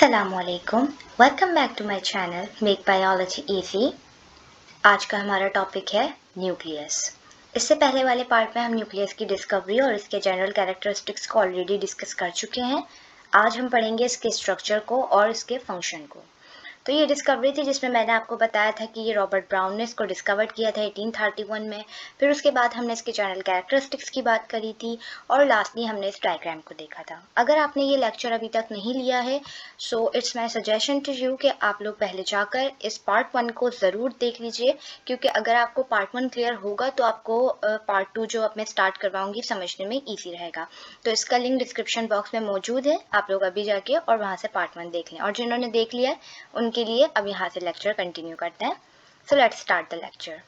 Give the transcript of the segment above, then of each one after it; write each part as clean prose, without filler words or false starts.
अस्सलामुअलैकुम, welcome back to my channel make biology easy. आज का हमारा टॉपिक है न्यूक्लियस। इससे पहले वाले पार्ट में हम न्यूक्लियस की डिस्कवरी और इसके जनरल कैरेक्टरिस्टिक्स को ऑलरेडी डिस्कस कर चुके हैं। आज हम पढ़ेंगे इसके स्ट्रक्चर को और इसके फंक्शन को। तो ये डिस्कवरी थी जिसमें मैंने आपको बताया था कि ये रॉबर्ट ब्राउन ने इसको डिस्कवर किया था 1831 में। फिर उसके बाद हमने इसके जनरल कैरेक्टरिस्टिक्स की बात करी थी और लास्टली हमने इस डायग्राम को देखा था। अगर आपने ये लेक्चर अभी तक नहीं लिया है so it's my suggestion to you कि आप लोग पहले जाकर इस पार्ट 1 को ज़रूर देख लीजिए, क्योंकि अगर आपको पार्ट 1 क्लियर होगा तो आपको पार्ट 2 जो अब मैं स्टार्ट करवाऊंगी समझने में ईजी रहेगा। तो इसका लिंक डिस्क्रिप्शन बॉक्स में मौजूद है, आप लोग अभी जाके और वहाँ से पार्ट 1 देख लें। और जिन्होंने देख लिया है उनके लिए अब यहाँ से लेक्चर कंटिन्यू करते हैं। So let's start the lecture.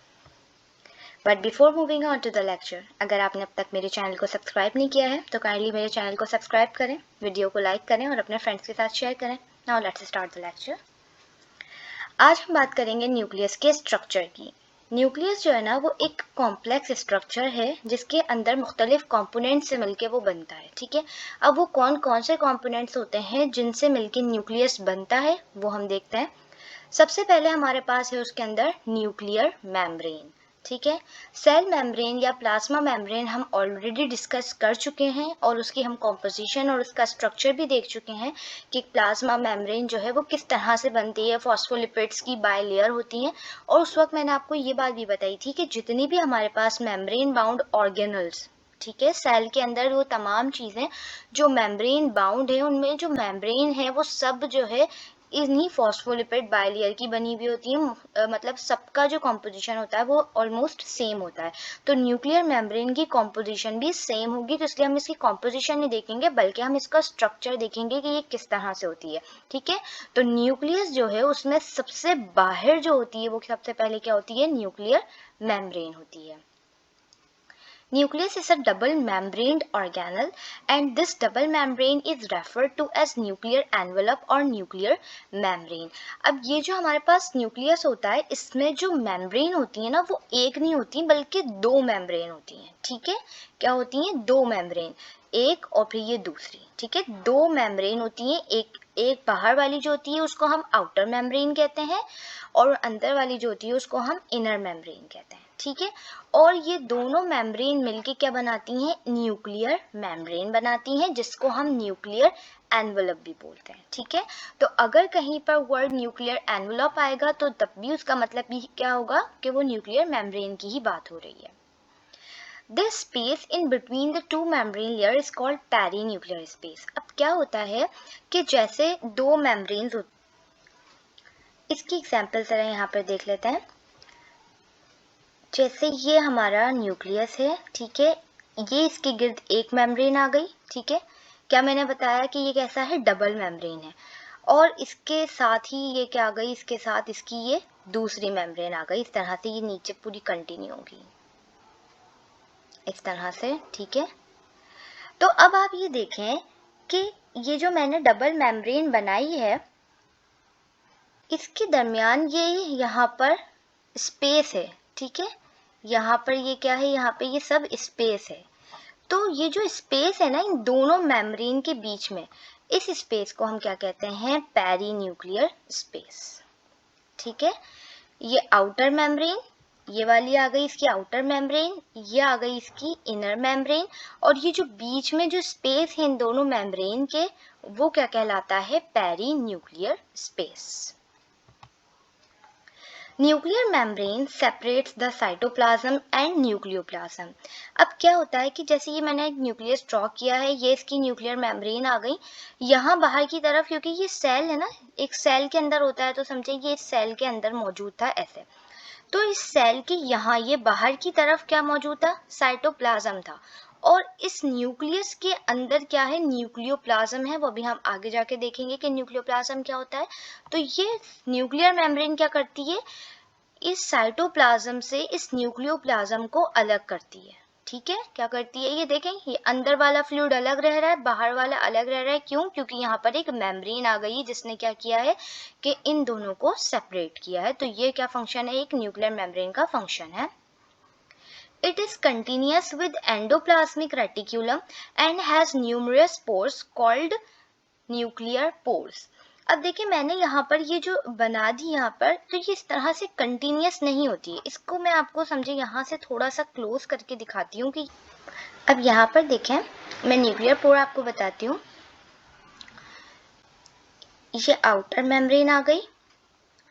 But before moving on to the lecture, अगर आपने अब तक मेरे चैनल को सब्सक्राइब नहीं किया है तो काइंडली मेरे चैनल को सब्सक्राइब करें, वीडियो को लाइक करें और अपने फ्रेंड्स के साथ शेयर करें। Now let's start the lecture. आज हम बात करेंगे न्यूक्लियस के स्ट्रक्चर की। न्यूक्लियस जो है ना वो एक कॉम्प्लेक्स स्ट्रक्चर है जिसके अंदर मुख्तलिफ कंपोनेंट्स से मिलके वो बनता है। ठीक है, अब वो कौन कौन से कंपोनेंट्स होते हैं जिनसे मिलके न्यूक्लियस बनता है वो हम देखते हैं। सबसे पहले हमारे पास है उसके अंदर न्यूक्लियर मेम्ब्रेन। ठीक है, सेल मेम्ब्रेन या प्लाज्मा मेम्ब्रेन हम ऑलरेडी डिस्कस कर चुके हैं और उसकी हम कॉम्पोजिशन और उसका स्ट्रक्चर भी देख चुके हैं कि प्लाज्मा मेम्ब्रेन जो है वो किस तरह से बनती है, फॉस्फोलिपिड्स की बाइलेयर होती हैं। और उस वक्त मैंने आपको ये बात भी बताई थी कि जितनी भी हमारे पास मेम्ब्रेन बाउंड ऑर्गेनल्स, ठीक है, सेल के अंदर वो तमाम चीज़ें जो मेम्ब्रेन बाउंड है उनमें जो मेम्ब्रेन है वो सब जो है इन्हीं फॉस्फोलिपिड बाइलेयर की बनी हुई होती है। मतलब सबका जो कॉम्पोजिशन होता है वो ऑलमोस्ट सेम होता है। तो न्यूक्लियर मेम्ब्रेन की कॉम्पोजिशन भी सेम होगी, तो इसलिए हम इसकी कॉम्पोजिशन नहीं देखेंगे बल्कि हम इसका स्ट्रक्चर देखेंगे कि ये किस तरह से होती है। ठीक है, तो न्यूक्लियस जो है उसमें सबसे बाहर जो होती है वो सबसे पहले क्या होती है, न्यूक्लियर मेम्ब्रेन होती है। Nucleus is a double membraned organelle and this double membrane is referred to as nuclear envelope or nuclear membrane। अब ये जो हमारे पास न्यूक्लियस होता है इसमें जो मेम्ब्रेन होती है ना वो एक नहीं होती बल्कि दो मेम्ब्रेन होती हैं। ठीक है, क्या होती हैं, दो मेम्ब्रेन, एक और फिर ये दूसरी। ठीक है, दो मेम्ब्रेन होती हैं, एक बाहर वाली जो होती है उसको हम आउटर मेम्ब्रेन कहते हैं और अंदर वाली जो होती है उसको हम इनर मेम्ब्रेन कहते हैं। ठीक है, और ये दोनों मेम्ब्रेन मिलके क्या बनाती हैं, न्यूक्लियर मेम्ब्रेन बनाती हैं जिसको हम न्यूक्लियर एनवलप भी बोलते हैं। ठीक है, तो अगर कहीं पर वर्ड न्यूक्लियर एनवलप आएगा तो तब भी उसका मतलब भी क्या होगा कि वो न्यूक्लियर मेम्ब्रेन की ही बात हो रही है। This space in between the two membrane layer is called perinuclear space। अब क्या होता है कि जैसे दो मेम्ब्रेन्स होते, इसकी एग्जाम्पल जरा यहाँ पर देख लेते हैं। जैसे ये हमारा न्यूक्लियस है, ठीक है, ये इसके गिर्द एक मेम्ब्रेन आ गई। ठीक है, क्या मैंने बताया कि ये कैसा है, डबल मेम्ब्रेन है, और इसके साथ ही ये क्या आ गई, इसके साथ इसकी ये दूसरी मेम्ब्रेन आ गई। इस तरह से ये नीचे पूरी कंटिन्यू होगी इस तरह से। ठीक है, तो अब आप ये देखें कि ये जो मैंने डबल मेम्ब्रेन बनाई है इसके दरमियान ये यहाँ पर स्पेस है। ठीक है, यहाँ पर ये क्या है, यहाँ पे ये सब स्पेस है। तो ये जो स्पेस है ना इन दोनों मेम्ब्रेन के बीच में, इस स्पेस को हम क्या कहते हैं, पेरीन्यूक्लियर स्पेस। ठीक है, ये आउटर मेम्ब्रेन, ये वाली आ गई इसकी आउटर मेम्ब्रेन, ये आ गई इसकी इनर मेम्ब्रेन, और ये जो बीच में जो स्पेस है इन दोनों मेम्ब्रेन के वो क्या कहलाता है, perinuclear space. Nuclear membrane separates the cytoplasm and nucleoplasm. अब क्या होता है कि जैसे ये मैंने एक न्यूक्लियस ड्रॉ किया है, ये इसकी न्यूक्लियर मेम्ब्रेन आ गई यहाँ बाहर की तरफ, क्योंकि ये सेल है ना, एक सेल के अंदर होता है तो समझे ये सेल के अंदर मौजूद था ऐसे। तो इस सेल के यहाँ ये बाहर की तरफ क्या मौजूद था, साइटोप्लाज्म था, और इस न्यूक्लियस के अंदर क्या है, न्यूक्लियोप्लाज्म है। वो अभी हम आगे जाके देखेंगे कि न्यूक्लियोप्लाज्म क्या होता है। तो ये न्यूक्लियर मेम्ब्रेन क्या करती है, इस साइटोप्लाज्म से इस न्यूक्लियोप्लाज्म को अलग करती है। ठीक है, क्या करती है, ये देखें, ये अंदर वाला फ्लूइड अलग रह रहा है, बाहर वाला अलग रह रहा है। क्यों, क्योंकि यहाँ पर एक मेम्ब्रेन आ गई जिसने क्या किया है कि इन दोनों को सेपरेट किया है। तो ये क्या फंक्शन है, एक न्यूक्लियर मेम्ब्रेन का फंक्शन है। It is continuous with endoplasmic reticulum and has numerous pores called nuclear pores. अब देखिए मैंने यहाँ पर ये जो बना दी यहाँ पर, तो ये इस तरह से कंटिन्यूस नहीं होती है। इसको मैं आपको समझे यहाँ से थोड़ा सा क्लोज करके दिखाती हूँ कि अब यहाँ पर देखें, मैं न्यूक्लियर पोर आपको बताती हूँ। ये आउटर मेम्ब्रेन आ गई,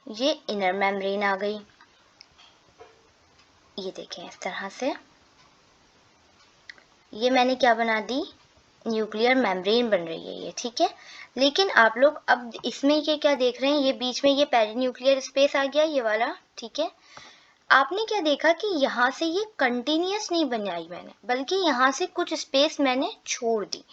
ये इनर मेम्ब्रेन आ गई। ये देखें इस तरह से ये मैंने क्या बना दी, न्यूक्लियर मेम्ब्रेन बन रही है ये, ठीक है। लेकिन आप लोग अब इसमें ये क्या देख रहे हैं, ये बीच में ये पेरीन्यूक्लियर स्पेस आ गया ये वाला, ठीक है। आपने क्या देखा कि यहाँ से ये कंटिन्यूस नहीं बनाई मैंने, बल्कि यहाँ से कुछ स्पेस मैंने छोड़ दी।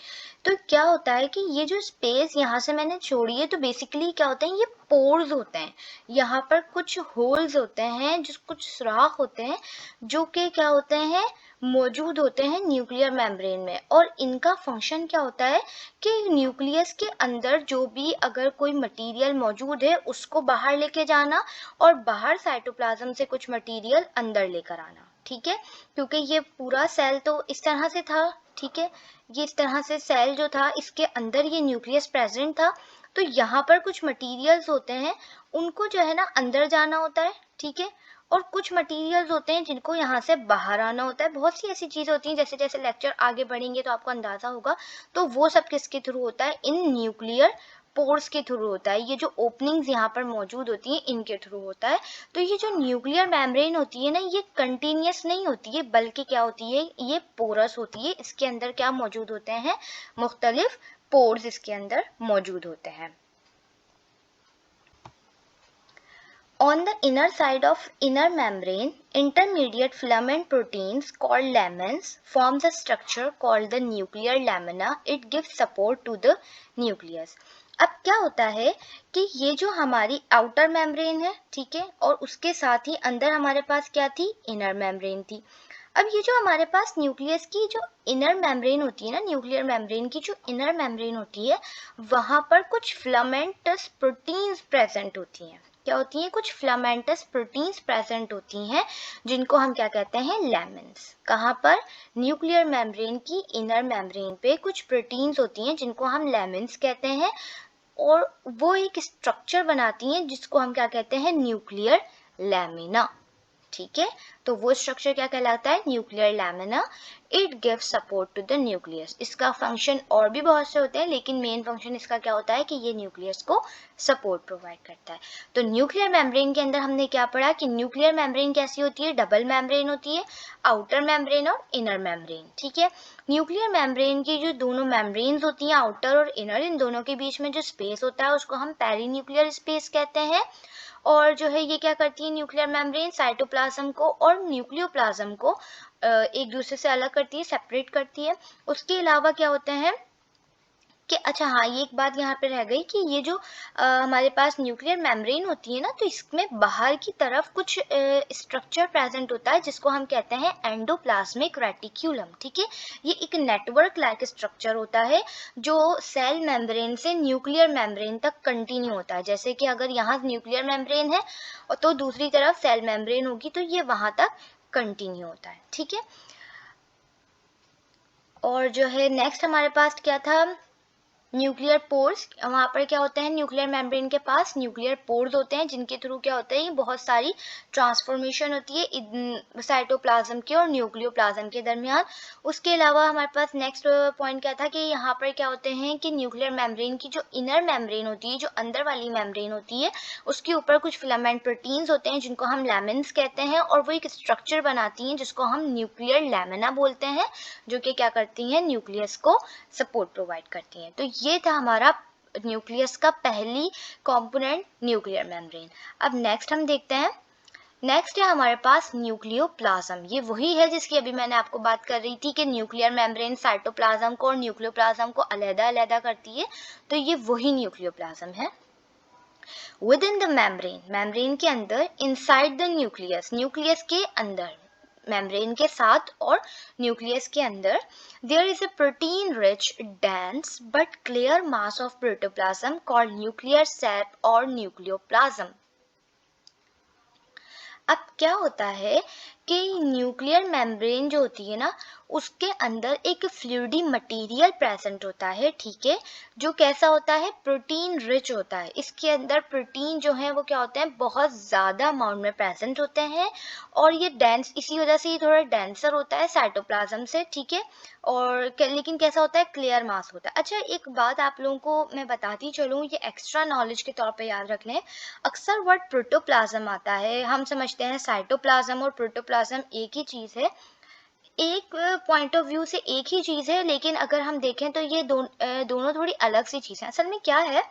तो क्या होता है कि ये जो स्पेस यहाँ से मैंने छोड़ी है, तो बेसिकली क्या होता है, ये पोर्स होते हैं, यहाँ पर कुछ होल्स होते हैं, जो कुछ सुराख होते हैं, जो कि क्या होते हैं, मौजूद होते हैं न्यूक्लियर मेम्ब्रेन में। और इनका फंक्शन क्या होता है कि न्यूक्लियस के अंदर जो भी अगर कोई मटेरियल मौजूद है उसको बाहर लेके जाना, और बाहर साइटोप्लाज्म से कुछ मटेरियल अंदर लेकर आना, ठीक है। क्योंकि ये पूरा सेल तो इस तरह से था, ठीक है, ये इस तरह से सेल जो था इसके अंदर ये न्यूक्लियस प्रेजेंट था, तो यहाँ पर कुछ मटेरियल्स होते हैं, उनको जो है ना अंदर जाना होता है, ठीक है। और कुछ मटेरियल्स होते हैं जिनको यहाँ से बाहर आना होता है। बहुत सी ऐसी चीज़ होती हैं, जैसे जैसे लेक्चर आगे बढ़ेंगे तो आपको अंदाज़ा होगा। तो वो सब किसके थ्रू होता है, इन न्यूक्लियर पोर्स के थ्रू होता है। ये जो ओपनिंग्स यहाँ पर मौजूद होती हैं इनके थ्रू होता है। तो ये जो न्यूक्लियर मेम्ब्रेन होती है ना, ये कंटिन्यूस नहीं होती है, बल्कि क्या होती है, ये पोरस होती है। इसके अंदर क्या मौजूद होते हैं, मुख्तलिफ पोर्स इसके अंदर मौजूद होते हैं। On the inner side of inner membrane, intermediate filament proteins called lamins forms a structure called the nuclear lamina. It gives support to the nucleus. अब क्या होता है कि ये जो हमारी आउटर मेम्ब्रेन है, ठीक है, और उसके साथ ही अंदर हमारे पास क्या थी, इनर मेम्ब्रेन थी। अब ये जो हमारे पास न्यूक्लियस की जो इनर मेम्ब्रेन होती है ना, न्यूक्लियर मेम्ब्रेन की जो इनर मेम्ब्रेन होती है, वहां पर कुछ फिलामेंटस प्रोटीन्स प्रेजेंट होती हैं। क्या होती हैं, कुछ फिलामेंटस प्रोटीन्स प्रेजेंट होती हैं, जिनको हम क्या कहते हैं, लैमिन्स। कहाँ पर, न्यूक्लियर मेम्ब्रेन की इनर मेम्ब्रेन पे कुछ प्रोटीन्स होती हैं जिनको हम लैमिन्स कहते हैं, और वो एक स्ट्रक्चर बनाती हैं जिसको हम क्या कहते हैं, न्यूक्लियर लैमिना, ठीक है। तो वो स्ट्रक्चर क्या कहलाता है, nuclear lamina. It gives support to the nucleus. इसका फंक्शन और भी बहुत से होते हैं, लेकिन मेन फंक्शन इसका क्या होता है कि ये न्यूक्लियस को सपोर्ट प्रोवाइड करता है। तो न्यूक्लियर मेम्ब्रेन के अंदर हमने क्या पढ़ा कि न्यूक्लियर मेम्ब्रेन कैसी होती है, डबल मेम्ब्रेन होती है, आउटर मेम्ब्रेन और इनर मेम्ब्रेन, ठीक है। न्यूक्लियर मेम्ब्रेन की जो दोनों मेम्ब्रेन्स होती हैं, आउटर और इनर, इन दोनों के बीच में जो स्पेस होता है उसको हम पेरीन्यूक्लियर स्पेस कहते हैं। और जो है ये क्या करती है, न्यूक्लियर मेम्ब्रेन साइटोप्लाज्म को और न्यूक्लियोप्लाज्म को एक दूसरे से अलग करती है, सेपरेट करती है। उसके अलावा क्या होते हैं कि अच्छा हाँ, ये एक बात यहाँ पे रह गई कि ये जो हमारे पास न्यूक्लियर मेम्ब्रेन होती है ना, तो इसमें बाहर की तरफ कुछ स्ट्रक्चर प्रेजेंट होता है जिसको हम कहते हैं एंडोप्लाज्मिक रेटिक्यूलम, ठीक है। ये एक नेटवर्क लाइक स्ट्रक्चर होता है जो सेल मेम्ब्रेन से न्यूक्लियर मेम्ब्रेन तक कंटिन्यू होता है। जैसे कि अगर यहाँ न्यूक्लियर मेम्ब्रेन है और तो दूसरी तरफ सेल मेम्ब्रेन होगी, तो ये वहाँ तक कंटिन्यू होता है, ठीक है। और जो है नेक्स्ट हमारे पास क्या था, न्यूक्लियर पोर्स। वहाँ पर क्या होते हैं, न्यूक्लियर मेम्ब्रेन के पास न्यूक्लियर पोर्स होते हैं जिनके थ्रू क्या होता है, बहुत सारी ट्रांसफॉर्मेशन होती है साइटोप्लाज्म के और न्यूक्लियोप्लाज्म के दरमियान। उसके अलावा हमारे पास नेक्स्ट पॉइंट क्या था कि यहाँ पर क्या होते हैं कि न्यूक्लियर मेम्ब्रेन की जो इनर मेम्ब्रेन होती है, जो अंदर वाली मेम्ब्रेन होती है, उसके ऊपर कुछ फिलामेंट प्रोटीन्स होते हैं जिनको हम लैमिन्स कहते हैं, और वो एक स्ट्रक्चर बनाती हैं जिसको हम न्यूक्लियर लैमिना बोलते हैं, जो कि क्या करती हैं, न्यूक्लियस को सपोर्ट प्रोवाइड करती हैं। तो ये था हमारा न्यूक्लियस का पहली कंपोनेंट, न्यूक्लियर मेम्ब्रेन। अब नेक्स्ट हम देखते हैं, नेक्स्ट है हमारे पास न्यूक्लियोप्लाज्म। ये वही है जिसकी अभी मैंने आपको बात कर रही थी कि न्यूक्लियर मेम्ब्रेन साइटोप्लाज्म को और न्यूक्लियोप्लाज्म को अलग-अलग करती है, तो ये वही न्यूक्लियोप्लाज्म है। With in the membrane, membrane के अंदर, इनसाइड द न्यूक्लियस, न्यूक्लियस के अंदर, मेम्ब्रेन के साथ और न्यूक्लियस के अंदर, there is a protein rich dense but clear mass of protoplasm called nuclear sap or nucleoplasm. अब क्या होता है कि न्यूक्लियर मेम्ब्रेन जो होती है ना, उसके अंदर एक फ्लूइडी मटेरियल प्रेजेंट होता है, ठीक है, जो कैसा होता है, प्रोटीन रिच होता है। इसके अंदर प्रोटीन जो है वो क्या होते हैं, बहुत ज़्यादा अमाउंट में प्रेजेंट होते हैं, और ये डेंस, इसी वजह से ये थोड़ा डेंसर होता है साइटोप्लाज्म से, ठीक है। और लेकिन कैसा होता है, क्लियर मास होता है। अच्छा, एक बात आप लोगों को मैं बताती चलूँ, ये एक्स्ट्रा नॉलेज के तौर पे याद रख लें। अक्सर वर्ड प्रोटोप्लाज्म आता है, हम समझते हैं साइटोप्लाज्म और प्रोटोप्लाज्म एक ही चीज़ है, एक पॉइंट ऑफ व्यू से एक ही चीज़ है, लेकिन अगर हम देखें तो ये दोनों थोड़ी अलग सी चीज़ें हैं। असल में क्या है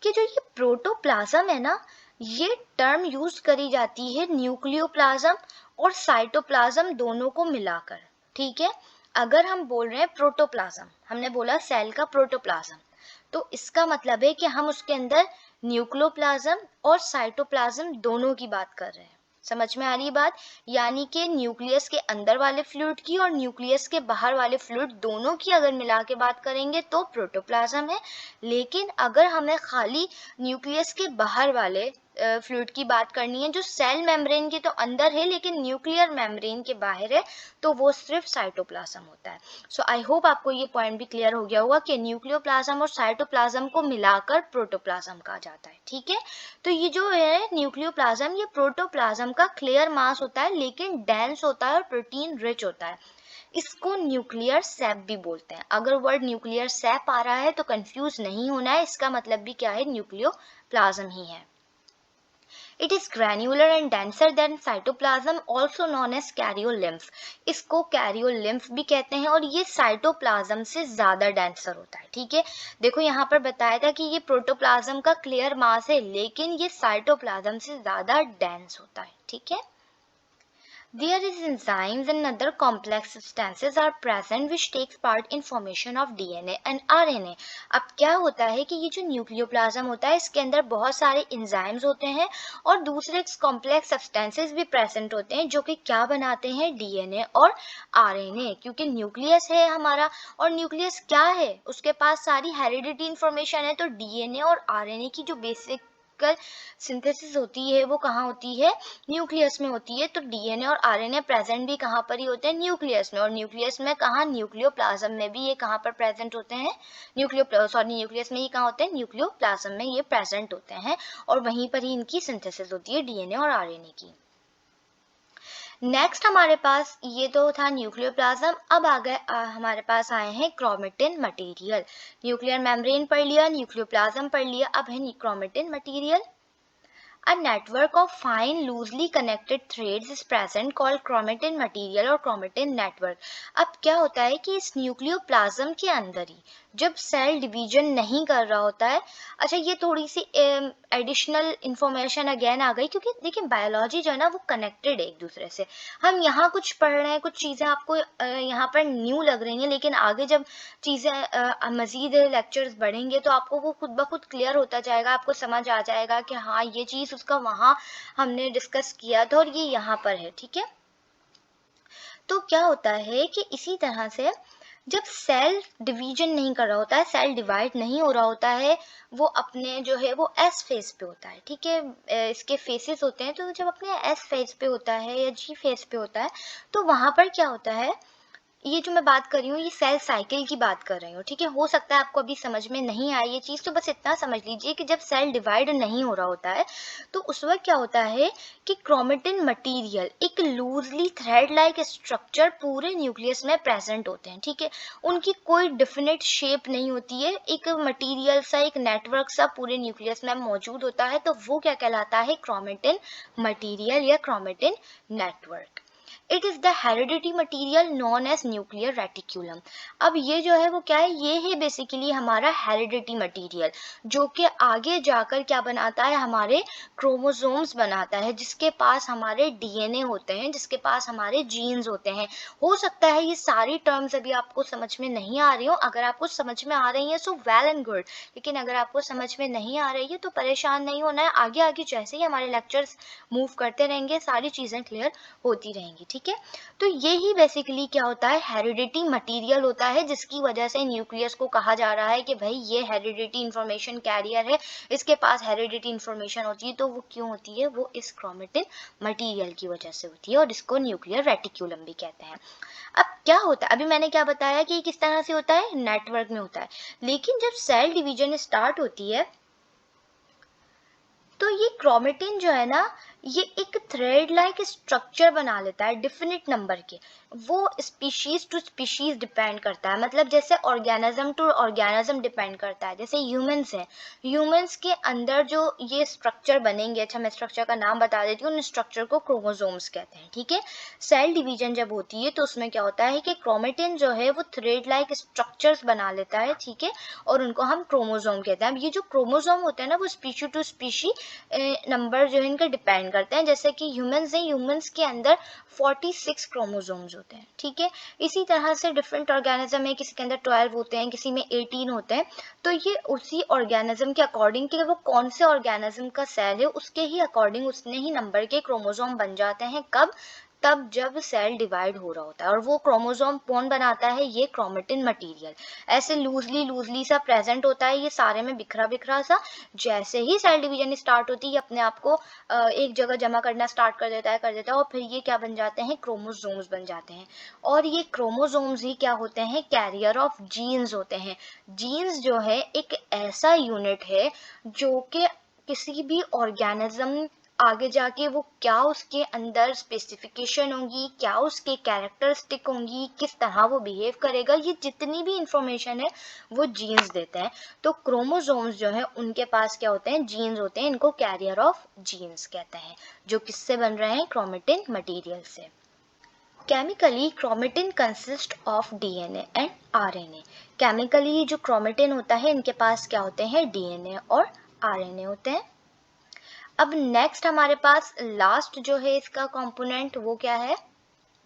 कि जो ये प्रोटोप्लाज्म है ना, ये टर्म यूज करी जाती है न्यूक्लियोप्लाज्म और साइटोप्लाज्म दोनों को मिलाकर, ठीक है। अगर हम बोल रहे हैं प्रोटोप्लाज्म, हमने बोला सेल का प्रोटोप्लाज्म, तो इसका मतलब है कि हम उसके अंदर न्यूक्लियोप्लाज्म और साइटोप्लाज्म दोनों की बात कर रहे हैं। समझ में आ रही बात? यानी कि न्यूक्लियस के अंदर वाले फ्लूइड की और न्यूक्लियस के बाहर वाले फ्लूइड दोनों की अगर मिला के बात करेंगे तो प्रोटोप्लाज्म है। लेकिन अगर हमें खाली न्यूक्लियस के बाहर वाले फ्लूइड की बात करनी है, जो सेल मेम्ब्रेन के तो अंदर है लेकिन न्यूक्लियर मेम्ब्रेन के बाहर है, तो वो सिर्फ साइटोप्लाज्म होता है। सो आई होप आपको ये पॉइंट भी क्लियर हो गया होगा कि न्यूक्लियोप्लाज्म और साइटोप्लाज्म को मिलाकर प्रोटोप्लाज्म कहा जाता है, ठीक है। तो ये जो है न्यूक्लियोप्लाज्म, ये प्रोटोप्लाज्म का क्लियर मास होता है, लेकिन डेंस होता है और प्रोटीन रिच होता है। इसको न्यूक्लियर सैप भी बोलते हैं। अगर वर्ड न्यूक्लियर सैप आ रहा है तो कंफ्यूज नहीं होना है, इसका मतलब भी क्या है, न्यूक्लियोप्लाज्म ही है। It is granular and denser than cytoplasm, also known as karyolymph. इसको karyolymph भी कहते हैं, और ये साइटोप्लाज्म से ज़्यादा डेंसर होता है, ठीक है। देखो यहाँ पर बताया था कि ये प्रोटोप्लाज्म का क्लियर मास है, लेकिन ये साइटोप्लाज्म से ज़्यादा डेंस होता है, ठीक है। There is enzymes and other complex substances are present which takes part in formation of DNA and RNA. अब क्या होता है कि ये जो न्यूक्लियोप्लाज्म होता है, इसके अंदर बहुत सारे एंजाइम्स होते हैं और दूसरे कॉम्प्लेक्स सब्सटेंसेस भी प्रेजेंट होते हैं, जो कि क्या बनाते हैं, डीएनए और आरएनए। क्योंकि न्यूक्लियस है हमारा, और न्यूक्लियस क्या है, उसके पास सारी हेरिडिटी इंफॉर्मेशन है, तो डीएनए और आरएनए की जो बेसिक सिंथेसिस होती है वो कहाँ होती है, न्यूक्लियस में होती है। तो डीएनए और आरएनए प्रेजेंट भी कहाँ पर ही होते हैं, न्यूक्लियस में। और न्यूक्लियस में कहाँ, न्यूक्लियोप्लाज्म में भी ये कहाँ पर प्रेजेंट होते हैं, न्यूक्लियस में ही कहाँ होते हैं, न्यूक्लियोप्लाज्म में ये प्रेजेंट होते हैं, और वहीं पर ही इनकी सिंथेसिस होती है डीएनए और आरएनए की। नेक्स्ट हमारे पास ये तो था न्यूक्लियोप्लाज्म। अब आ गए हमारे पास आए हैं क्रोमेटिन मटेरियल। न्यूक्लियर मेम्ब्रेन पढ़ लिया, न्यूक्लियोप्लाज्म पढ़ लिया, अब है chromatin material. A network of fine loosely connected threads is present called chromatin material और chromatin network। अब क्या होता है कि इस न्यूक्लियोप्लाज्म के अंदर ही जब सेल डिवीजन नहीं कर रहा होता है, अच्छा ये थोड़ी सी एडिशनल इंफॉर्मेशन अगेन आ गई, क्योंकि देखिए बायोलॉजी जो है ना वो कनेक्टेड है एक दूसरे से। हम यहाँ कुछ पढ़ रहे हैं, कुछ चीज़ें आपको यहाँ पर न्यू लग रही हैं, लेकिन आगे जब चीज़ें मज़ीद लेक्चर्स बढ़ेंगे तो आपको वो खुद ब खुद क्लियर होता जाएगा, आपको समझ आ जाएगा कि हाँ ये चीज़ उसका वहाँ हमने डिस्कस किया था और ये यहाँ पर है, ठीक है। तो क्या होता है कि इसी तरह से जब सेल डिवीजन नहीं कर रहा होता है, सेल डिवाइड नहीं हो रहा होता है, वो अपने जो है वो एस फेज पे होता है, ठीक है। इसके फेसेस होते हैं, तो जब अपने एस फेज पे होता है या जी फेज पे होता है, तो वहाँ पर क्या होता है, ये जो मैं बात कर रही हूँ ये सेल साइकिल की बात कर रही हूँ, ठीक है। हो सकता है आपको अभी समझ में नहीं आए ये चीज़, तो बस इतना समझ लीजिए कि जब सेल डिवाइड नहीं हो रहा होता है, तो उस वक्त क्या होता है कि क्रोमेटिन मटेरियल, एक लूजली थ्रेड लाइक स्ट्रक्चर पूरे न्यूक्लियस में प्रेजेंट होते हैं, ठीक है। उनकी कोई डिफिनिट शेप नहीं होती है, एक मटीरियल सा, एक नेटवर्क सा पूरे न्यूक्लियस में मौजूद होता है, तो वो क्या कहलाता है, क्रोमेटिन मटीरियल या chromatin network. It is the heredity material known as nuclear reticulum. अब ये जो है वो क्या है, ये है बेसिकली हमारा हेरिडिटी मटीरियल, जो कि आगे जाकर क्या बनाता है, हमारे क्रोमोसोम्स बनाता है, जिसके पास हमारे डीएनए होते हैं, जिसके पास हमारे जीन्स होते हैं। हो सकता है ये सारी टर्म्स अभी आपको समझ में नहीं आ रही हो, अगर आपको समझ में आ रही हैं सो वेल एंड गुड, लेकिन अगर आपको समझ में नहीं आ रही है तो परेशान नहीं होना है, आगे आगे जैसे ही हमारे लेक्चर्स मूव करते रहेंगे सारी चीज़ें क्लियर होती रहेंगी, ठीक ठीक है। तो ये ही बेसिकली क्या होता है, हेरिडिटी मटेरियल होता है, जिसकी वजह से न्यूक्लियस को कहा जा रहा है कि भाई ये हेरिडिटी इंफॉर्मेशन कैरियर है, इसके पास हेरिडिटी इंफॉर्मेशन होती है। तो वो क्यों होती है, वो इस क्रोमेटिन मटेरियल की वजह से होती है, और इसको न्यूक्लियर रेटिक्यूलम भी कहते हैं। अब क्या होता है, अभी मैंने क्या बताया कि किस तरह से होता है, नेटवर्क में होता है। लेकिन जब सेल डिवीजन स्टार्ट होती है तो ये क्रोमेटिन जो है ना, ये एक थ्रेड लाइक स्ट्रक्चर बना लेता है डिफिनिट नंबर के। वो स्पीशीज टू स्पीशीज डिपेंड करता है, मतलब जैसे ऑर्गेनिज्म टू ऑर्गेनिज्म डिपेंड करता है। जैसे ह्यूमंस हैं, ह्यूमंस के अंदर जो ये स्ट्रक्चर बनेंगे, अच्छा मैं स्ट्रक्चर का नाम बता देती हूँ, उन स्ट्रक्चर को क्रोमोसोम्स कहते हैं, ठीक है। सेल डिवीजन जब होती है तो उसमें क्या होता है कि क्रोमेटिन जो है वो थ्रेड लाइक स्ट्रक्चर्स बना लेता है, ठीक है, और उनको हम क्रोमोसोम कहते हैं। अब ये जो क्रोमोसोम होते हैं ना, वो स्पीशी टू स्पीशी नंबर जो है इनका डिपेंड करते हैं। जैसे कि ह्यूमंस हैं, ह्यूमंस के अंदर 46 क्रोमोसोम्स होते हैं, ठीक है। इसी तरह से डिफरेंट ऑर्गेनिज्म है, किसी के अंदर 12 होते हैं, किसी में 18 होते हैं। तो ये उसी ऑर्गेनिज्म के अकॉर्डिंग कि वो कौन से ऑर्गेनिज्म का सेल है, उसके ही अकॉर्डिंग उतने ही नंबर के क्रोमोसोम बन जाते हैं। कब, तब जब सेल डिवाइड हो रहा होता है। और वो क्रोमोसोम कौन बनाता है, ये क्रोमेटिन मटेरियल ऐसे लूजली सा प्रेजेंट होता है, ये सारे में बिखरा बिखरा सा। जैसे ही सेल डिवीजन स्टार्ट होती है, अपने आप को एक जगह जमा करना स्टार्ट कर देता है, और फिर ये क्या बन जाते हैं, क्रोमोसोम्स बन जाते हैं। और ये क्रोमोसोम्स ही क्या होते हैं, कैरियर ऑफ जीन्स होते हैं। जीन्स जो है एक ऐसा यूनिट है जो कि किसी भी ऑर्गेनिज्म आगे जाके वो क्या उसके अंदर स्पेसिफिकेशन होंगी, क्या उसके कैरेक्टरिस्टिक होंगी, किस तरह वो बिहेव करेगा, ये जितनी भी इंफॉर्मेशन है वो जीन्स देते हैं। तो क्रोमोसोम्स जो है उनके पास क्या होते हैं, जीन्स होते हैं, इनको कैरियर ऑफ जीन्स कहते हैं, जो किससे बन रहे हैं, क्रोमेटिन मटेरियल से। Chemically chromatin consist of DNA and RNA. Chemically जो क्रोमेटिन होता है, इनके पास क्या होते हैं, डीएनए और आरएनए होते हैं। अब नेक्स्ट हमारे पास लास्ट जो है इसका कंपोनेंट, वो क्या है,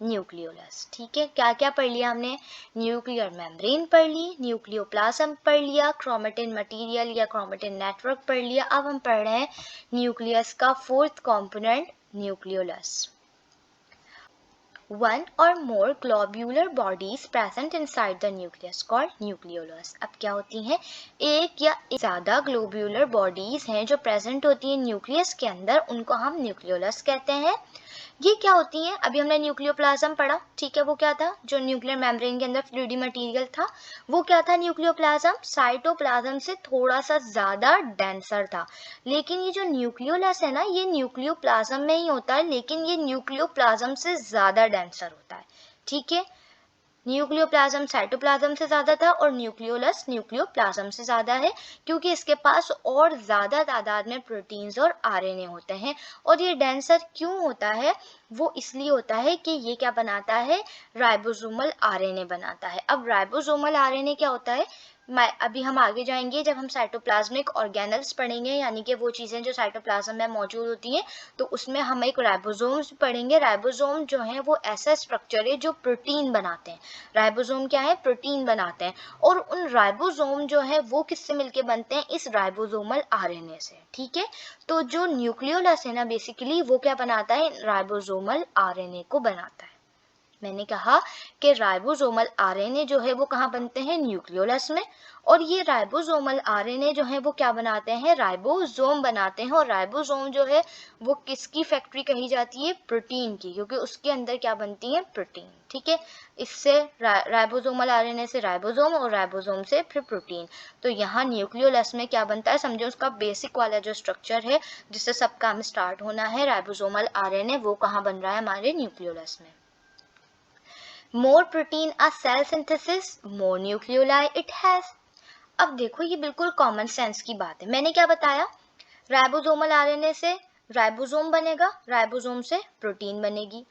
न्यूक्लियोलस, ठीक है। क्या क्या पढ़ लिया हमने, न्यूक्लियर मेम्ब्रेन पढ़ ली, न्यूक्लियोप्लाज्म पढ़ लिया, क्रोमेटिन मटेरियल या क्रोमेटिन नेटवर्क पढ़ लिया। अब हम पढ़ रहे हैं न्यूक्लियस का fourth component, nucleolus. One or more globular bodies present inside the nucleus called nucleolus। अब क्या होती हैं, एक या ज़्यादा ग्लोब्यूलर बॉडीज हैं जो प्रेजेंट होती हैं न्यूक्लियस के अंदर, उनको हम न्यूक्लियोलस कहते हैं। ये क्या होती हैं, अभी हमने न्यूक्लियोप्लाज्म पढ़ा, ठीक है। वो क्या था, जो न्यूक्लियर मेम्ब्रेन के अंदर फ्लूइडी मटेरियल था, वो क्या था, न्यूक्लियोप्लाज्म साइटोप्लाज्म से थोड़ा सा ज़्यादा डेंसर था। लेकिन ये जो न्यूक्लियोलस है ना, ये न्यूक्लियोप्लाज्म में ही होता है, लेकिन ये न्यूक्लियोप्लाज्म से ज़्यादा डेंसर होता है, ठीक है। न्यूक्लियोप्लाज्म साइटोप्लाज्म से ज़्यादा था और न्यूक्लियोलस न्यूक्लियोप्लाज्म से ज़्यादा है, क्योंकि इसके पास और ज़्यादा तादाद में प्रोटीन्स और आरएनए होते हैं। और ये डेंसर क्यों होता है, वो इसलिए होता है कि ये क्या बनाता है, राइबोसोमल आरएनए बनाता है। अब राइबोसोमल आरएनए क्या होता है, अभी हम आगे जाएंगे जब हम साइटोप्लाज्मिक ऑर्गेनल्स पढ़ेंगे, यानी कि वो चीज़ें जो साइटोप्लाज्म में मौजूद होती हैं, तो उसमें हम एक राइबोसोम्स पढ़ेंगे। राइबोसोम जो है वो ऐसा स्ट्रक्चर है जो प्रोटीन बनाते हैं। राइबोसोम क्या है, प्रोटीन बनाते हैं। और उन राइबोसोम जो है वो किससे मिलके बनते हैं, इस राइबोसोमल आरएनए से, ठीक है। तो जो न्यूक्लियोलस है ना, बेसिकली वो क्या बनाता है, राइबोसोमल आरएनए को बनाता है। मैंने कहा कि राइबोसोमल आरएनए जो है वो कहाँ बनते हैं, न्यूक्लियोलस में। और ये राइबोसोमल आरएनए जो है वो क्या बनाते हैं, राइबोसोम बनाते हैं। और राइबोसोम जो है वो किसकी फैक्ट्री कही जाती है, प्रोटीन की, क्योंकि उसके अंदर क्या बनती है, प्रोटीन, ठीक है। इससे राइबोसोमल आरएनए से राइबोसोम और राइबोसोम से फिर प्रोटीन। तो यहाँ न्यूक्लियोलस में क्या बनता है, समझो उसका बेसिक वाला जो स्ट्रक्चर है जिससे सब काम स्टार्ट होना है, राइबोसोमल आरएनए, वो कहाँ बन रहा है, हमारे न्यूक्लियोलस में। More protein a cell synthesis, more nucleoli it has। अब देखो ये बिल्कुल कॉमन सेंस की बात है। मैंने क्या बताया, राइबोसोमल आरएनए से राइबोसोम बनेगा, राइबोसोम से प्रोटीन बनेगी।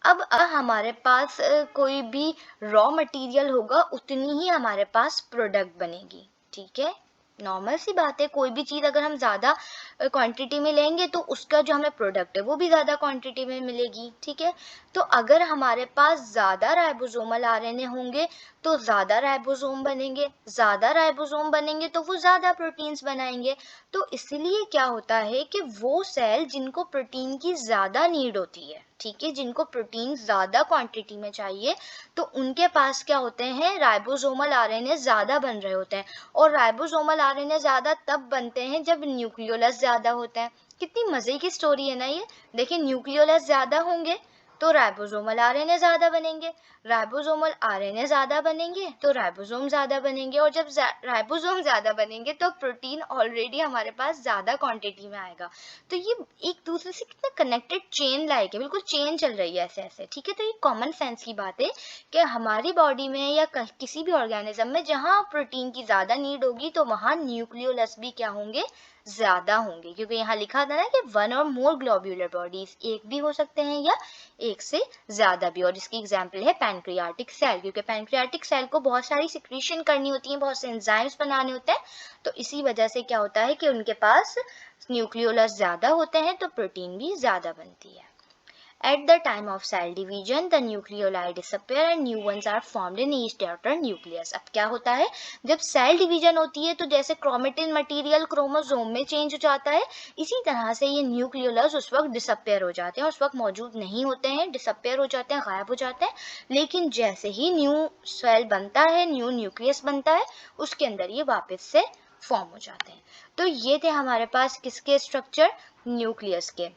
अब हमारे पास कोई भी रॉ मटेरियल होगा, उतनी ही हमारे पास प्रोडक्ट बनेगी, ठीक है। नॉर्मल सी बात है, कोई भी चीज़ अगर हम ज़्यादा क्वांटिटी में लेंगे तो उसका जो हमें प्रोडक्ट है वो भी ज़्यादा क्वांटिटी में मिलेगी, ठीक है। तो अगर हमारे पास ज़्यादा राइबोसोमल आरएनए होंगे तो ज़्यादा राइबोसोम बनेंगे, ज़्यादा राइबोसोम बनेंगे तो वो ज़्यादा प्रोटीन्स बनाएंगे। तो इसलिए क्या होता है कि वो सेल जिनको प्रोटीन की ज़्यादा नीड होती है, ठीक है, जिनको प्रोटीन ज़्यादा क्वांटिटी में चाहिए, तो उनके पास क्या होते हैं, राइबोसोमल आरएनए ज़्यादा बन रहे होते हैं। और राइबोसोमल आरएनए ज़्यादा तब बनते हैं जब न्यूक्लियोलस ज़्यादा होता है। कितनी मज़े की स्टोरी है ना ये। देखिए, न्यूक्लियोलस ज़्यादा होंगे तो राइबोसोमल आरएनए ज़्यादा बनेंगे, राइबोसोमल आरएनए ज़्यादा बनेंगे तो राइबोसोम ज़्यादा बनेंगे, और जब राइबोसोम ज़्यादा बनेंगे तो प्रोटीन ऑलरेडी हमारे पास ज़्यादा क्वांटिटी में आएगा। तो ये एक दूसरे से कितना कनेक्टेड चेन लाइक है, बिल्कुल चेन चल रही है ऐसे ऐसे, ठीक है। तो ये कॉमन सेंस की बात है कि हमारी बॉडी में या किसी भी ऑर्गेनिज्म में जहाँ प्रोटीन की ज़्यादा नीड होगी तो वहाँ न्यूक्लियोलस भी क्या होंगे, ज़्यादा होंगे, क्योंकि यहाँ लिखा था ना कि वन और मोर ग्लोब्यूलर बॉडीज, एक भी हो सकते हैं या एक से ज़्यादा भी। और इसकी एग्जाम्पल है पैनक्रियाटिक सेल, क्योंकि पैनक्रियाटिक सेल को बहुत सारी सिक्रीशन करनी होती है, बहुत से एंजाइम्स बनाने होते हैं, तो इसी वजह से क्या होता है कि उनके पास न्यूक्लियोलस ज़्यादा होते हैं तो प्रोटीन भी ज़्यादा बनती है। At the time of cell division, the nucleoli disappear and new ones are formed in each daughter nucleus. अब क्या होता है, जब सेल डिवीजन होती है तो जैसे क्रोमेटिन मटेरियल क्रोमोसोम में चेंज हो जाता है, इसी तरह से ये न्यूक्लियोलस उस वक्त डिसअपेयर हो जाते हैं, उस वक्त मौजूद नहीं होते हैं, डिसअपेयर हो जाते हैं, गायब हो जाते हैं। लेकिन जैसे ही न्यू सेल बनता है, न्यू न्यूक्लियस बनता है, उसके अंदर ये वापस से फॉर्म हो जाते हैं। तो ये थे हमारे पास किसके स्ट्रक्चर, न्यूक्लियस के।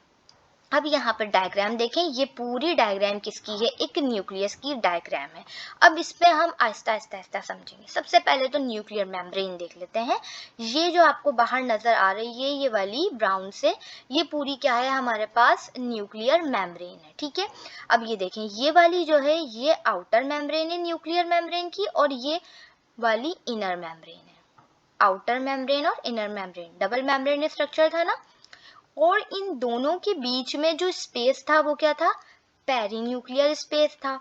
अब यहाँ पर डायग्राम देखें, ये पूरी डायग्राम किसकी है, एक न्यूक्लियस की डायग्राम है। अब इस पे हम आहिस्ता आहिस्ता आहिस्ता समझेंगे। सबसे पहले तो न्यूक्लियर मेम्ब्रेन देख लेते हैं। ये जो आपको बाहर नजर आ रही है, ये वाली ब्राउन से, ये पूरी क्या है, हमारे पास न्यूक्लियर मेम्ब्रेन है, ठीक है। अब ये देखें, ये वाली जो है ये आउटर मेम्ब्रेन है न्यूक्लियर मेम्ब्रेन की, और ये वाली इनर मेम्ब्रेन है। आउटर मेम्ब्रेन और inner membrane double membrane structure था ना। और इन दोनों के बीच में जो स्पेस था वो क्या था, पेरीन्यूक्लियर स्पेस था।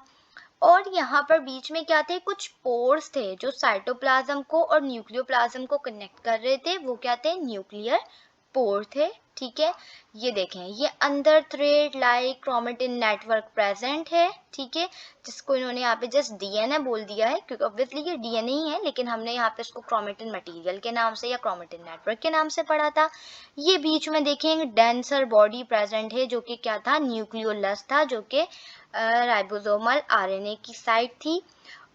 और यहाँ पर बीच में क्या थे, कुछ पोर्स थे जो साइटोप्लाज्म को और न्यूक्लियोप्लाज्म को कनेक्ट कर रहे थे, वो क्या थे, न्यूक्लियर पोर थे, ठीक है। ये देखें, ये अंदर thread like chromatin network present है, ठीक है, जिसको इन्होंने यहाँ पे जस्ट डीएनए बोल दिया है, क्योंकि ऑब्वियसली ये डीएनए ही है, लेकिन हमने यहाँ पे इसको क्रोमेटिन मटेरियल के नाम से या क्रोमेटिन नेटवर्क के नाम से पढ़ा था। ये बीच में देखें डेंसर बॉडी प्रेजेंट है, जो कि क्या था, न्यूक्लियोलस था, जो कि राइबोसोमल आरएनए की साइट थी।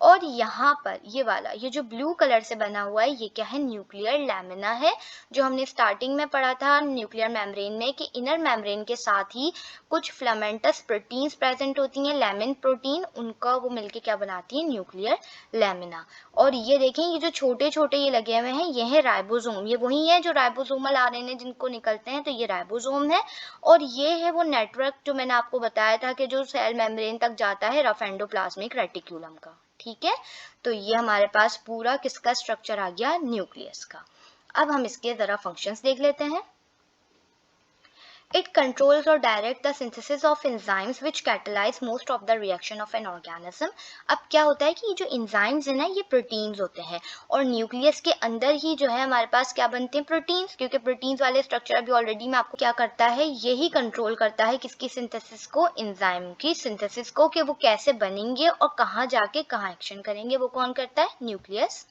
और यहाँ पर ये वाला, ये जो ब्लू कलर से बना हुआ है, ये क्या है, न्यूक्लियर लैमिना है, जो हमने स्टार्टिंग में पढ़ा था न्यूक्लियर मेम्ब्रेन में कि इनर मेम्ब्रेन के साथ ही कुछ फिलामेंटस प्रोटीन्स प्रेजेंट होती हैं, लैमिन प्रोटीन, उनका वो मिलके क्या बनाती है, न्यूक्लियर लैमिना। और ये देखें, ये जो छोटे छोटे ये लगे हुए हैं, ये है राइबोसोम, ये वही है जो राइबोसोमल आरएनए जिनको निकलते हैं, तो ये राइबोसोम है। और ये है वो नेटवर्क जो मैंने आपको बताया था कि जो सेल मेम्ब्रेन तक जाता है रफ एंडोप्लाज्मिक रेटिक्यूलम का, ठीक है। तो ये हमारे पास पूरा किसका स्ट्रक्चर आ गया, न्यूक्लियस का। अब हम इसके जरा फंक्शंस देख लेते हैं। It controls or directs the synthesis of enzymes which catalyze most of the reaction of an organism. अब क्या होता है कि ये जो enzymes है ना, ये प्रोटीन्स होते हैं, और न्यूक्लियस के अंदर ही जो है हमारे पास क्या बनते हैं, प्रोटीन्स, क्योंकि प्रोटीन्स वाले स्ट्रक्चर अभी ऑलरेडी मैं आपको क्या करता है, यही कंट्रोल करता है किसकी सिंथेसिस को, एंजाइम की सिंथेसिस को, कि वो कैसे बनेंगे और कहाँ जाके कहाँ एक्शन करेंगे, वो कौन करता है, न्यूक्लियस।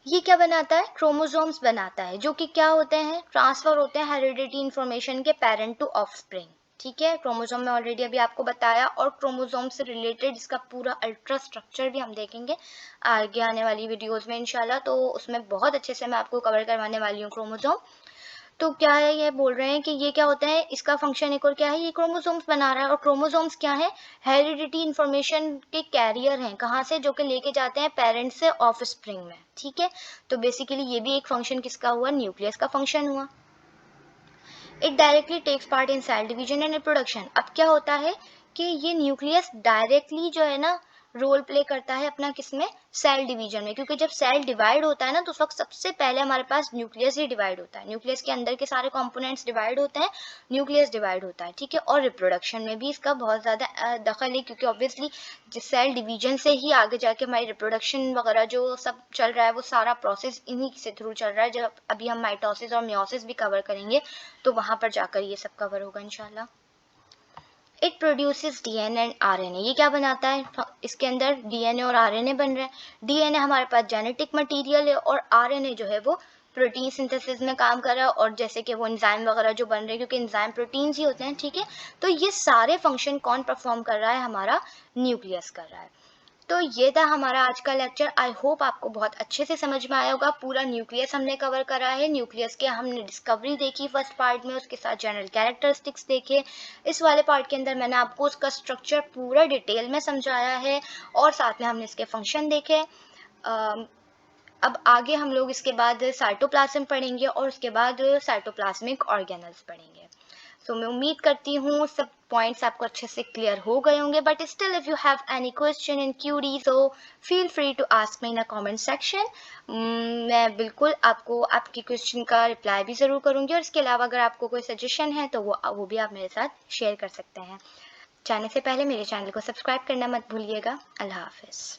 ये क्या बनाता है, क्रोमोसोम्स बनाता है, जो कि क्या होते हैं, ट्रांसफर होते हैं हेरिडिटी इंफॉर्मेशन के पेरेंट टू ऑफस्प्रिंग, ठीक है। क्रोमोसोम में ऑलरेडी अभी आपको बताया, और क्रोमोसोम से रिलेटेड इसका पूरा अल्ट्रा स्ट्रक्चर भी हम देखेंगे आगे आने वाली वीडियोस में इंशाल्लाह, तो उसमें बहुत अच्छे से मैं आपको कवर करवाने वाली हूँ क्रोमोसोम। तो क्या है, ये बोल रहे हैं कि ये क्या होता है, इसका फंक्शन एक और क्या है, ये क्रोमोसोम्स बना रहा है। और क्रोमोसोम्स क्या है, हेरिडिटी इंफॉर्मेशन के कैरियर हैं, कहाँ से, जो कि लेके जाते हैं पेरेंट्स से ऑफस्प्रिंग में, ठीक है। तो बेसिकली ये भी एक फंक्शन किसका हुआ, न्यूक्लियस का फंक्शन हुआ। It directly takes part in cell division and reproduction. अब क्या होता है कि ये न्यूक्लियस डायरेक्टली जो है ना रोल प्ले करता है अपना किसमें, सेल डिवीजन में, क्योंकि जब सेल डिवाइड होता है ना तो उस वक्त सबसे पहले हमारे पास न्यूक्लियस ही डिवाइड होता है, न्यूक्लियस के अंदर के सारे कंपोनेंट्स डिवाइड होते हैं, न्यूक्लियस डिवाइड होता है, ठीक है। और रिप्रोडक्शन में भी इसका बहुत ज़्यादा दखल है, क्योंकि ऑब्वियसली सेल डिवीजन से ही आगे जाके हमारी रिप्रोडक्शन वगैरह जो सब चल रहा है, वो सारा प्रोसेस इन्हीं से थ्रू चल रहा है। जब अभी हम माइटोसिस और मियोसिस भी कवर करेंगे तो वहाँ पर जाकर ये सब कवर होगा इंशाल्लाह। It produces DNA and RNA. ये क्या बनाता है? इसके अंदर डीएनए और आरएनए बन रहे हैं। डीएनए हमारे पास जेनेटिक मटेरियल है और आरएनए जो है वो प्रोटीन सिंथेसिस में काम कर रहा है, और जैसे कि वो एंजाइम वगैरह जो बन रहे हैं, क्योंकि एंजाइम प्रोटीन्स ही होते हैं, ठीक है। तो ये सारे फंक्शन कौन परफॉर्म कर रहा है? हमारा न्यूक्लियस कर रहा है। तो ये था हमारा आज का लेक्चर। आई होप आपको बहुत अच्छे से समझ में आया होगा। पूरा न्यूक्लियस हमने कवर करा है। न्यूक्लियस के हमने डिस्कवरी देखी फर्स्ट पार्ट में, उसके साथ जनरल कैरेक्टरिस्टिक्स देखे। इस वाले पार्ट के अंदर मैंने आपको उसका स्ट्रक्चर पूरा डिटेल में समझाया है, और साथ में हमने इसके फंक्शन देखे। अब आगे हम लोग इसके बाद साइटोप्लाज्म पढ़ेंगे और उसके बाद साइटोप्लाज्मिक ऑर्गेनल्स पढ़ेंगे। सो मैं उम्मीद करती हूँ सब पॉइंट्स आपको अच्छे से क्लियर हो गए होंगे, but still if you have any question in query so feel free to ask me in a comment section. मैं बिल्कुल आपको आपकी क्वेश्चन का रिप्लाई भी ज़रूर करूँगी, और इसके अलावा अगर आपको कोई सजेशन है तो वो भी आप मेरे साथ शेयर कर सकते हैं। जाने से पहले मेरे चैनल को सब्सक्राइब करना मत भूलिएगा। अल्लाह हाफिज़।